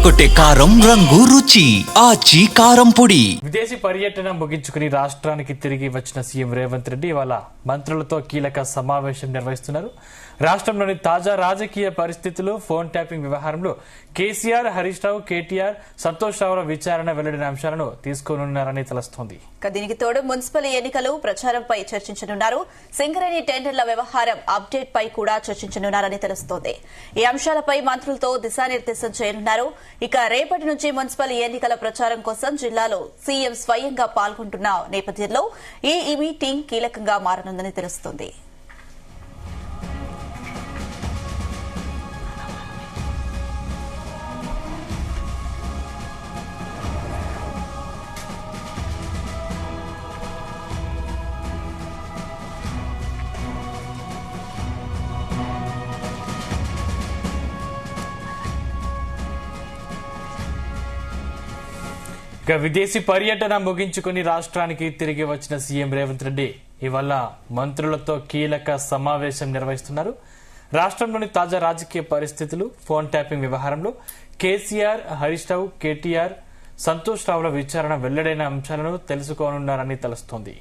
అదరగొట్టే కారం రంగు రుచి ఆచి కారం పొడి. విదేశీ పర్యటన ముగించుకుని రాష్ట్రానికి తిరిగి వచ్చిన సీఎం రేవంత్ రెడ్డి ఇవాళ మంత్రులతో కీలక సమావేశం నిర్వహిస్తున్నారు. రాష్ట్రంలోని తాజా రాజకీయ పరిస్థితులు, ఫోన్ ట్యాపింగ్ వ్యవహారంలో కేసీఆర్, హరీష్ రావు, కేటీఆర్, సంతోష్ రావుల విచారణ వెల్లడిన అంశాలను తీసుకోనున్నారని తెలుస్తోంది. దీనికి తోడు మున్సిపల్ ఎన్నికలు ప్రచారంపై చర్చించనున్నారు. సింగరేణి టెండర్ల వ్యవహారం అప్డేట్ పై కూడా చర్చించనున్నారని తెలుస్తోంది. ఈ అంశాలపై మంత్రులతో దిశానిర్దేశం చేయనున్నారు. ఇక రేపటి నుంచి మున్సిపల్ ఎన్నికల ప్రచారం కోసం జిల్లాలో సీఎం స్వయంగా పాల్గొంటున్న నేపథ్యంలో ఈ మీటింగ్ కీలకంగా మారనుందని తెలుస్తోంది. విదేశీ పర్యటన ముగించుకుని రాష్ట్రానికి తిరిగి వచ్చిన సీఎం రేవంత్ రెడ్డి ఇవాళ మంత్రులతో కీలక సమావేశం నిర్వహిస్తున్నారు. రాష్ట్రంలోని తాజా రాజకీయ పరిస్థితులు, ఫోన్ ట్యాపింగ్ వ్యవహారంలో కేసీఆర్, హరీష్ రావు, కేటీఆర్, సంతోష్ రావుల విచారణ వెల్లడైన అంశాలను తెలుసుకోనున్నారని తెలుస్తోంది.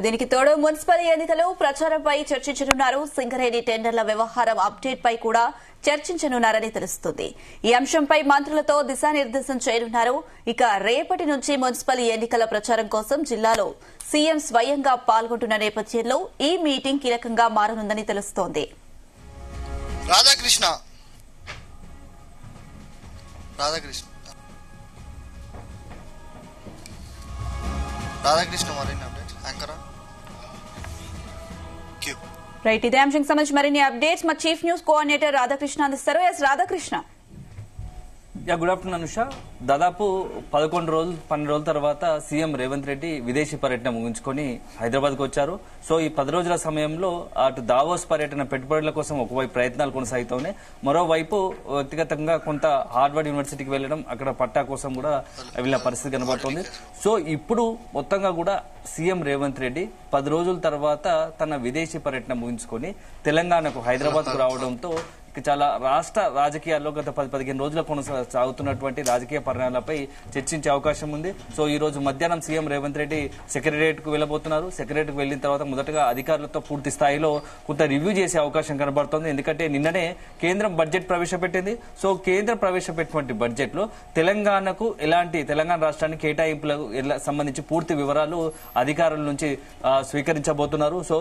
దీనికి తోడు మున్సిపల్ ఎన్నికలు ప్రచారంపై చర్చించనున్నారు. సింగరేణి టెండర్ల వ్యవహారం అప్డేట్ పై కూడా చర్చించనున్నారని తెలుస్తుంది. ఈ అంశంపై మంత్రులతో దిశానిర్దేశం చేయనున్నారు. ఇక రేపటి నుంచి మున్సిపల్ ఎన్నికల ప్రచారం కోసం జిల్లాలో సీఎం స్వయంగా పాల్గొంటున్న నేపథ్యంలో ఈ మీటింగ్ కీలకంగా మారనుందని తెలుస్తోంది. రాధాకృష్ణ మరిన్ని అప్డేట్స్ యాంకరా రైట్, ఇదే అంశం సంబంధించి మరిన్ని అప్డేట్స్ మా చీఫ్ న్యూస్ కోఆర్డినేటర్ రాధాకృష్ణ అందిస్తారు. S Radhakrishna. Good afternoon Anusha. దాదాపు 12 రోజుల తర్వాత సీఎం రేవంత్ రెడ్డి విదేశీ పర్యటన ముగించుకొని హైదరాబాద్ కు వచ్చారు. సో ఈ 10 రోజుల సమయంలో అటు దావోస్ పర్యటన పెట్టుబడుల కోసం ఒకవైపు ప్రయత్నాలు కొనసాగుతూనే, మరోవైపు వ్యక్తిగతంగా కొంత హార్వర్డ్ యూనివర్సిటీకి వెళ్లడం, అక్కడ పట్టా కోసం కూడా వెళ్ళిన పరిస్థితి కనబడుతోంది. సో ఇప్పుడు మొత్తంగా కూడా సీఎం రేవంత్ రెడ్డి 10 రోజుల తర్వాత తన విదేశీ పర్యటన ముగించుకొని తెలంగాణకు హైదరాబాద్ కు రావడంతో చాలా రాష్ట్ర రాజకీయాల్లో గత 10-15 రోజుల కొనసాగుతున్నటువంటి రాజకీయ పరిణామాలపై చర్చించే అవకాశం ఉంది. సో ఈ రోజు మధ్యాహ్నం సీఎం రేవంత్ రెడ్డి సెక్రటరియట్ కు వెళ్లబోతున్నారు. సెక్రటరియట్ కు వెళ్లిన తర్వాత మొదటగా అధికారులతో పూర్తి స్థాయిలో కొంత రివ్యూ చేసే అవకాశం కనబడుతోంది. ఎందుకంటే నిన్ననే కేంద్రం బడ్జెట్ ప్రవేశపెట్టింది. సో కేంద్రం ప్రవేశపెట్టినటువంటి బడ్జెట్ లో తెలంగాణకు తెలంగాణ రాష్ట్రానికి కేటాయింపులకు సంబంధించి పూర్తి వివరాలు అధికారుల నుంచి స్వీకరించబోతున్నారు. సో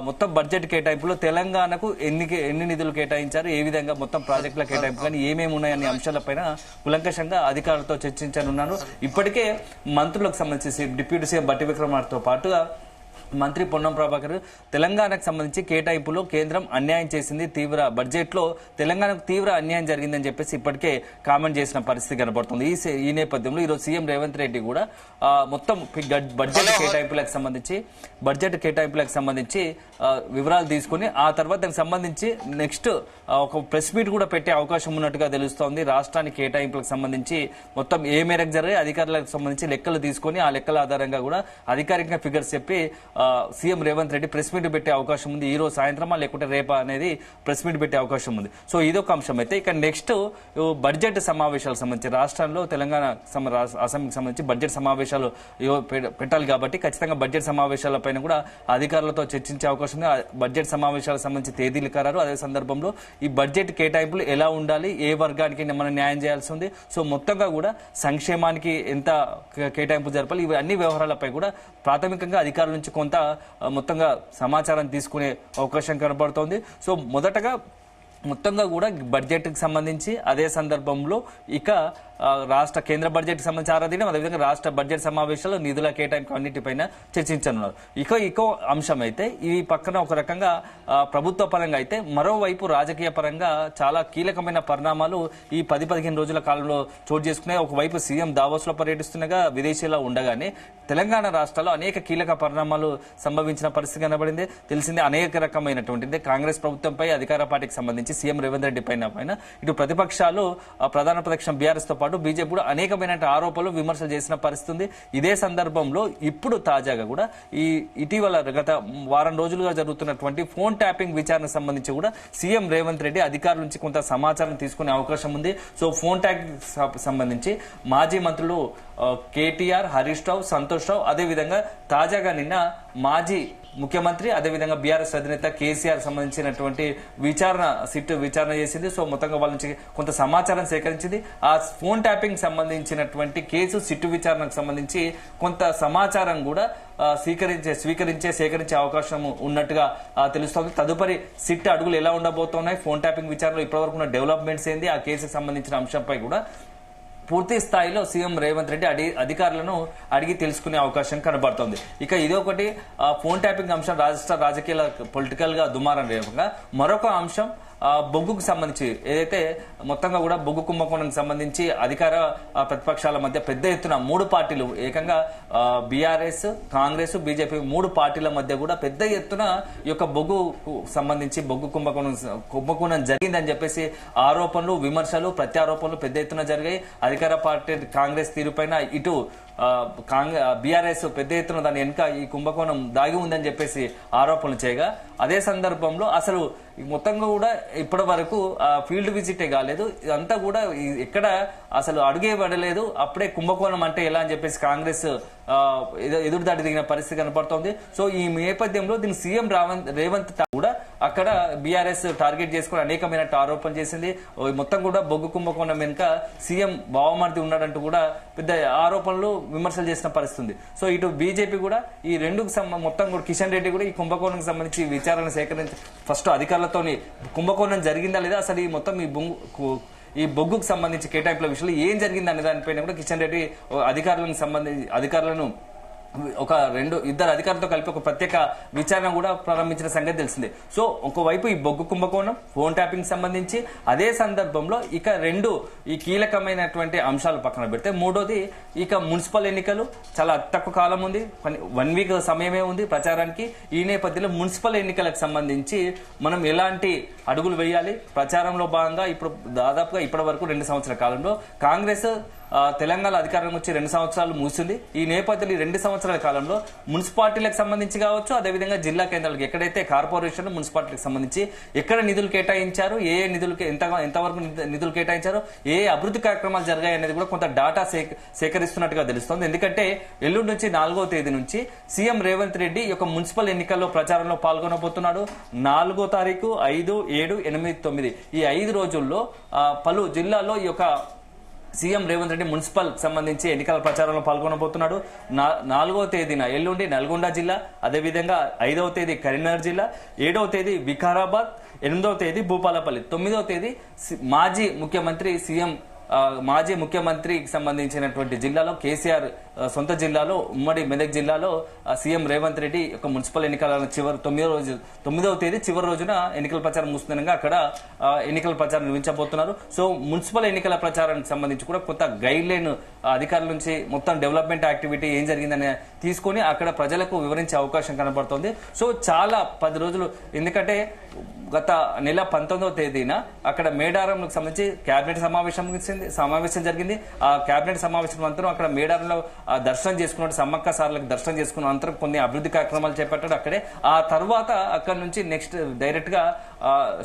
మొత్తం బడ్జెట్ కేటాయింపులో తెలంగాణకు ఎన్ని నిధులు కేటాయించారు, ఏ విధంగా మొత్తం ప్రాజెక్టుల కేటాయింపు కానీ ఏమేమి ఉన్నాయనే అంశాలపైన కులంకషంగా అధికారులతో చర్చించనున్నాను. ఇప్పటికే మంత్రులకు సంబంధించి డిప్యూటీ సీఎం బట్టి విక్రమార్కతో పాటుగా మంత్రి పొన్నం ప్రభాకర్ తెలంగాణకు సంబంధించి కేటాయింపులో కేంద్రం అన్యాయం చేసింది, బడ్జెట్ లో తెలంగాణకు తీవ్ర అన్యాయం జరిగిందని చెప్పేసి ఇప్పటికే కామెంట్ చేసిన పరిస్థితి కనబడుతుంది. ఈ నేపథ్యంలో ఈరోజు సీఎం రేవంత్ రెడ్డి కూడా మొత్తం బడ్జెట్ కేటాయింపులకు సంబంధించి వివరాలు తీసుకుని ఆ తర్వాత దానికి సంబంధించి నెక్స్ట్ ఒక ప్రెస్ మీట్ కూడా పెట్టే అవకాశం ఉన్నట్టుగా తెలుస్తోంది. రాష్ట్రానికి కేటాయింపులకు సంబంధించి మొత్తం ఏ మేరకు జరిగే అధికారులకు సంబంధించి లెక్కలు తీసుకుని ఆ లెక్కల ఆధారంగా కూడా అధికారికంగా ఫిగర్స్ చెప్పి CM Revanth Reddy press meet పెట్టే అవకాశం ఉంది. ఈ రోజు సాయంత్రమా లేకుంటే రేపా అనేది ప్రెస్ మీట్ పెట్టే అవకాశం ఉంది. సో ఇదొక అంశం. అయితే ఇక నెక్స్ట్ బడ్జెట్ సమావేశాలకు సంబంధించి రాష్ట్రంలో తెలంగాణ అసెంబ్లీకి సంబంధించి బడ్జెట్ సమావేశాలు పెట్టాలి కాబట్టి ఖచ్చితంగా బడ్జెట్ సమావేశాలపైన కూడా అధికారులతో చర్చించే అవకాశం ఉంది. బడ్జెట్ సమావేశాలకు సంబంధించి తేదీలు ఖరారు, అదే సందర్భంలో ఈ బడ్జెట్ కేటాయింపులు ఎలా ఉండాలి, ఏ వర్గానికి మనం న్యాయం చేయాల్సి ఉంది, సో మొత్తంగా కూడా సంక్షేమానికి ఎంత కేటాయింపు జరపాలి, ఇవి అన్ని వ్యవహారాలపై కూడా ప్రాథమికంగా అధికారుల నుంచి కొంత మొత్తంగా సమాచారం తీసుకునే అవకాశం కనబడుతోంది. సో మొత్తంగా కూడా బడ్జెట్ కి సంబంధించి అదే సందర్భంలో ఇక రాష్ట్ర కేంద్ర బడ్జెట్ కి సంబంధించి ఆరాధన, అదేవిధంగా రాష్ట్ర బడ్జెట్ సమావేశాల్లో నిధుల కేటాయింపు అన్నిటిపైన చర్చించనున్నారు. ఇంకో అంశం అయితే ఈ పక్కన ఒక రకంగా ప్రభుత్వ పరంగా అయితే మరోవైపు రాజకీయ పరంగా చాలా కీలకమైన పరిణామాలు ఈ 10-15 రోజుల కాలంలో చోటు చేసుకున్నాయి. ఒకవైపు సీఎం దావోస్ లో పర్యటిస్తుండగా విదేశీలో ఉండగానే తెలంగాణ రాష్ట్రాల్లో అనేక కీలక పరిణామాలు సంభవించిన పరిస్థితి కనబడింది. తెలిసిందే అనేక రకమైనటువంటి కాంగ్రెస్ ప్రభుత్వంపై అధికార పార్టీకి సంబంధించి సంబంధించి సీఎం రేవంత్ రెడ్డి పైన ఇటు ప్రతిపక్షాలు ప్రధాన ప్రతిపక్షం బీఆర్ఎస్ తో పాటు బీజేపీ కూడా అనేకమైన ఆరోపణలు విమర్శలు చేసిన పరిస్థితి ఉంది. ఇదే సందర్భంలో ఇప్పుడు తాజాగా కూడా ఈ ఇటీవల గత వారం రోజులుగా జరుగుతున్నటువంటి ఫోన్ ట్యాపింగ్ విచారణకు సంబంధించి కూడా సీఎం రేవంత్ రెడ్డి అధికారుల నుంచి కొంత సమాచారం తీసుకునే అవకాశం ఉంది. సో ఫోన్ ట్యాపింగ్ సంబంధించి మాజీ మంత్రులు కేటీఆర్, హరీష్ రావు, సంతోష్ రావు, అదేవిధంగా తాజాగా నిన్న మాజీ ముఖ్యమంత్రి అదేవిధంగా బీఆర్ఎస్ అధినేత కేసీఆర్ సంబంధించినటువంటి సిట్ విచారణ చేసింది. సో మొత్తంగా వాళ్ళ నుంచి కొంత సమాచారం సేకరించింది. ఆ ఫోన్ ట్యాపింగ్ సంబంధించినటువంటి కేసు సిట్టు విచారణకు సంబంధించి కొంత సమాచారం కూడా సేకరించే అవకాశం ఉన్నట్టుగా తెలుస్తోంది. తదుపరి సిట్ అడుగులు ఎలా ఉండబోతున్నాయి, ఫోన్ ట్యాపింగ్ విచారణలో ఇప్పటివరకు ఉన్న డెవలప్మెంట్స్ ఏంది, ఆ కేసుకు సంబంధించిన అంశంపై కూడా పూర్తి స్థాయిలో సీఎం రేవంత్ రెడ్డి అధికారులను అడిగి తెలుసుకునే అవకాశం కనబడుతోంది. ఇక ఇదొకటి ఫోన్ ట్యాపింగ్ అంశం రాష్ట్ర రాజకీయాల పొలిటికల్ గా దుమారం రేపగా మరొక అంశం బొగ్గుకు సంబంధించి ఏదైతే మొత్తంగా కూడా బొగ్గు కుంభకోణానికి సంబంధించి అధికార ప్రతిపక్షాల మధ్య పెద్ద ఎత్తున మూడు పార్టీలు ఏకంగా బీఆర్ఎస్, కాంగ్రెస్, బీజేపీ మూడు పార్టీల మధ్య కూడా పెద్ద ఎత్తున ఈ యొక్క బొగ్గుకు సంబంధించి బొగ్గు కుంభకోణం జరిగిందని చెప్పేసి ఆరోపణలు, విమర్శలు, ప్రత్యారోపణలు పెద్ద ఎత్తున జరిగాయి. అధికార పార్టీ కాంగ్రెస్ తీరుపైన ఇటు బీఆర్ఎస్ పెద్ద ఎత్తున దాని వెనుక ఈ కుంభకోణం దాగి ఉందని చెప్పేసి ఆరోపణలు చేయగా అదే సందర్భంలో అసలు మొత్తంగా కూడా ఇప్పటి వరకు ఫీల్డ్ విజిటే కాలేదు, ఇదంతా కూడా ఎక్కడ అసలు అడుగే పడలేదు. అప్పుడే కుంభకోణం అంటే ఎలా అని చెప్పేసి కాంగ్రెస్ ఎదురుదాడి దిగిన పరిస్థితి కనపడుతోంది. సో ఈ నేపథ్యంలో దీన్ని సీఎం రేవంత్ కూడా అక్కడ బీఆర్ఎస్ టార్గెట్ చేసుకుని అనేకమైన ఆరోపణలు చేసింది. మొత్తం కూడా బొగ్గు కుంభకోణం వెనుక సీఎం బావమర్ది ఉన్నాడంటూ కూడా పెద్ద ఆరోపణలు, విమర్శలు చేసిన పరిస్థితి. సో ఇటు బీజేపీ కూడా ఈ రెండుకు మొత్తం కూడా కిషన్ రెడ్డి కూడా ఈ కుంభకోణం సంబంధించి విచారణ సేకరించి ఫస్ట్ అధికారులతోని కుంభకోణం జరిగిందా లేదా, అసలు ఈ మొత్తం ఈ బొగ్గుకు సంబంధించి కేటాయింపుల విషయంలో ఏం జరిగింది అనే దానిపైన కూడా కిషన్ రెడ్డి అధికారులను ఇద్దరు అధికారులతో కలిపి ఒక ప్రత్యేక విచారణ కూడా ప్రారంభించిన సంగతి తెలిసిందే. సో ఒకవైపు ఈ బొగ్గు కుంభకోణం, ఫోన్ ట్యాపింగ్ సంబంధించి అదే సందర్భంలో ఇక ఈ కీలకమైనటువంటి అంశాలు పక్కన పెడితే మూడోది ఇక మున్సిపల్ ఎన్నికలు చాలా తక్కువ కాలం ఉంది, 1 వీక్ సమయమే ఉంది ప్రచారానికి. ఈ నేపథ్యంలో మున్సిపల్ ఎన్నికలకు సంబంధించి మనం ఎలాంటి అడుగులు వేయాలి, ప్రచారంలో భాగంగా ఇప్పుడు దాదాపుగా ఇప్పటి వరకు 2 సంవత్సరాల కాలంలో కాంగ్రెస్ తెలంగాణ అధికారం వచ్చి 2 సంవత్సరాలు ముగిసింది. ఈ నేపథ్యంలో 2 సంవత్సరాల కాలంలో మున్సిపాలిటీలకు సంబంధించి కావచ్చు, అదేవిధంగా జిల్లా కేంద్రాలకు ఎక్కడైతే కార్పొరేషన్ మున్సిపాలిటీలకు సంబంధించి ఎక్కడ నిధులు కేటాయించారు, ఏ నిధులు ఎంతవరకు నిధులు కేటాయించారు, ఏ అభివృద్ధి కార్యక్రమాలు జరిగాయి అనేది కూడా కొంత డాటా సేకరిస్తున్నట్టుగా తెలుస్తోంది. ఎందుకంటే ఎల్లుండి నుంచి 4వ తేదీ నుంచి సీఎం రేవంత్ రెడ్డి యొక్క మున్సిపల్ ఎన్నికల్లో ప్రచారంలో పాల్గొనబోతున్నాడు. 4వ తారీఖు, 5, 7, 8, 9 ఈ 5 రోజుల్లో పలు జిల్లాల్లో ఈ యొక్క సీఎం రేవంత్ రెడ్డి మున్సిపల్ సంబంధించి ఎన్నికల ప్రచారంలో పాల్గొనబోతున్నాడు. 4వ తేదీన ఎల్లుండి నల్గొండ జిల్లా, అదేవిధంగా 5వ తేదీ కరీంనగర్ జిల్లా, 7వ తేదీ వికారాబాద్, 8వ తేదీ భూపాలపల్లి, 9వ తేదీ మాజీ ముఖ్యమంత్రికి సంబంధించినటువంటి జిల్లాలో కేసీఆర్ సొంత జిల్లాలో ఉమ్మడి మెదక్ జిల్లాలో సీఎం రేవంత్ రెడ్డి యొక్క మున్సిపల్ ఎన్నికల 9వ తేదీ చివరి రోజున ఎన్నికల ప్రచారం ముగిస్తుండగా అక్కడ ఎన్నికల ప్రచారం నిర్వహించబోతున్నారు. సో మున్సిపల్ ఎన్నికల ప్రచారానికి సంబంధించి కూడా కొంత గైడ్ లైన్ అధికారుల నుంచి మొత్తం డెవలప్మెంట్ యాక్టివిటీ ఏం జరిగిందని తీసుకొని అక్కడ ప్రజలకు వివరించే అవకాశం కనబడుతోంది. సో చాలా 10 రోజులు, ఎందుకంటే గత నెల 19వ తేదీన అక్కడ మేడారంకు సంబంధించి కేబినెట్ సమావేశం జరిగింది. ఆ కేబినెట్ సమావేశం అనంతరం అక్కడ మేడారంలో దర్శనం చేసుకున్నాడు, సమ్మక్క సార్లకు దర్శనం చేసుకున్న అనంతరం కొన్ని అభివృద్ధి కార్యక్రమాలు చేపట్టాడు అక్కడే. ఆ తర్వాత అక్కడ నుంచి నెక్స్ట్ డైరెక్ట్ గా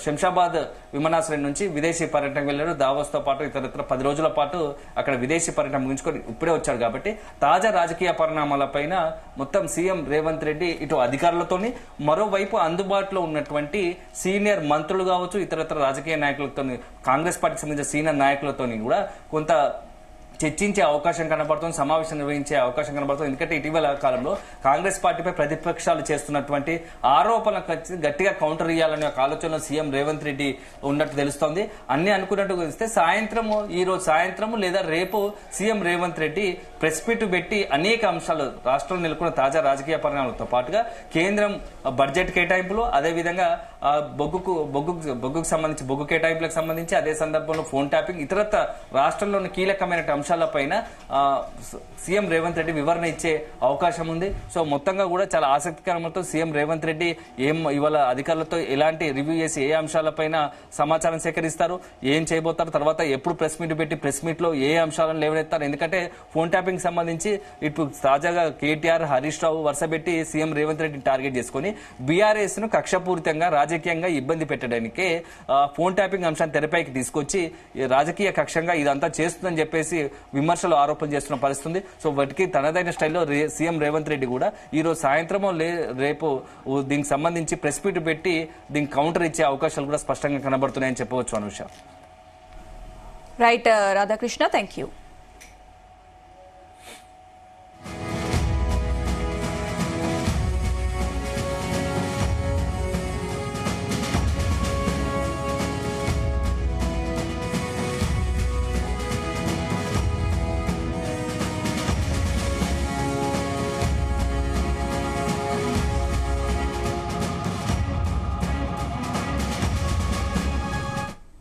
శంషాబాద్ విమానాశ్రయం నుంచి విదేశీ పర్యటనకు వెళ్లాడు. దావోస్ తో పాటు ఇతరత్ర 10 రోజుల పాటు అక్కడ విదేశీ పర్యటన ముగించుకొని ఇప్పుడే వచ్చాడు. కాబట్టి తాజా రాజకీయ పరిణామాలపైన మొత్తం సీఎం రేవంత్ రెడ్డి ఇటు అధికారులతోని, మరోవైపు అందుబాటులో ఉన్నటువంటి సీనియర్ మంత్రులు కావచ్చు, ఇతరత్ర రాజకీయ నాయకులతో, కాంగ్రెస్ పార్టీకి సంబంధించిన సీనియర్ నాయకులతో కూడా కొంత చర్చించే అవకాశం కనబడుతుంది, సమావేశం నిర్వహించే అవకాశం కనబడుతుంది. ఎందుకంటే ఇటీవల కాలంలో కాంగ్రెస్ పార్టీపై ప్రతిపక్షాలు చేస్తున్నటువంటి ఆరోపణలకు గట్టిగా కౌంటర్ ఇవ్వాలనే ఒక ఆలోచనలో సీఎం రేవంత్ రెడ్డి ఉన్నట్టు తెలుస్తోంది. అన్ని అనుకున్నట్టు ఇస్తే ఈ రోజు సాయంత్రము లేదా రేపు CM Revanth Reddy press meet పెట్టి అనేక అంశాలు, రాష్ట్రంలో నెలకొన్న తాజా రాజకీయ పరిణామాలతో పాటుగా కేంద్రం బడ్జెట్ కేటాయింపులు, అదేవిధంగా బొగ్గుకు సంబంధించి బొగ్గు కేటాయింపులకు సంబంధించి, అదే సందర్భంలో ఫోన్ ట్యాపింగ్, ఇతరత్ర రాష్ట్రంలోని కీలకమైన అంశాలు అంశాలపైన సీఎం రేవంత్ రెడ్డి వివరణ ఇచ్చే అవకాశం ఉంది. సో మొత్తంగా కూడా చాలా ఆసక్తికరంతో సీఎం రేవంత్ రెడ్డి ఇవాళ అధికారులతో ఎలాంటి రివ్యూ చేసి ఏ అంశాలపైన సమాచారం సేకరిస్తారు, ఏం చేయబోతారు, తర్వాత ఎప్పుడు ప్రెస్ మీట్ పెట్టి ప్రెస్ మీట్ లో ఏ అంశాలను లేవనెత్తారు. ఎందుకంటే ఫోన్ ట్యాపింగ్ సంబంధించి ఇప్పుడు తాజాగా కేటీఆర్, హరీష్ రావు వరుసపెట్టి సీఎం రేవంత్ రెడ్డిని టార్గెట్ చేసుకుని బీఆర్ఎస్ ను కక్షపూరితంగా రాజకీయంగా ఇబ్బంది పెట్టడానికే ఫోన్ ట్యాపింగ్ అంశాన్ని తెరపైకి తీసుకొచ్చి రాజకీయ కక్షంగా ఇదంతా చేస్తుందని చెప్పేసి విమర్శలు, ఆరోపణలు చేస్తున్న పరిస్థితుంది. సో వాటికి తనదైన స్టైల్లో సీఎం రేవంత్ రెడ్డి కూడా ఈ రోజు సాయంత్రమో రేపు దీనికి సంబంధించి ప్రెస్ మీట్ పెట్టి దీనికి కౌంటర్ ఇచ్చే అవకాశాలు కూడా స్పష్టంగా కనబడుతున్నాయని చెప్పవచ్చు Anusha. Right Radhakrishna, thank you.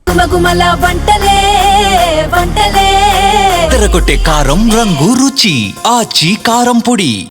గుమగుమల వంటలే వంటలే తెరకొట్టే కారం రంగు రుచి ఆచి కారం పొడి.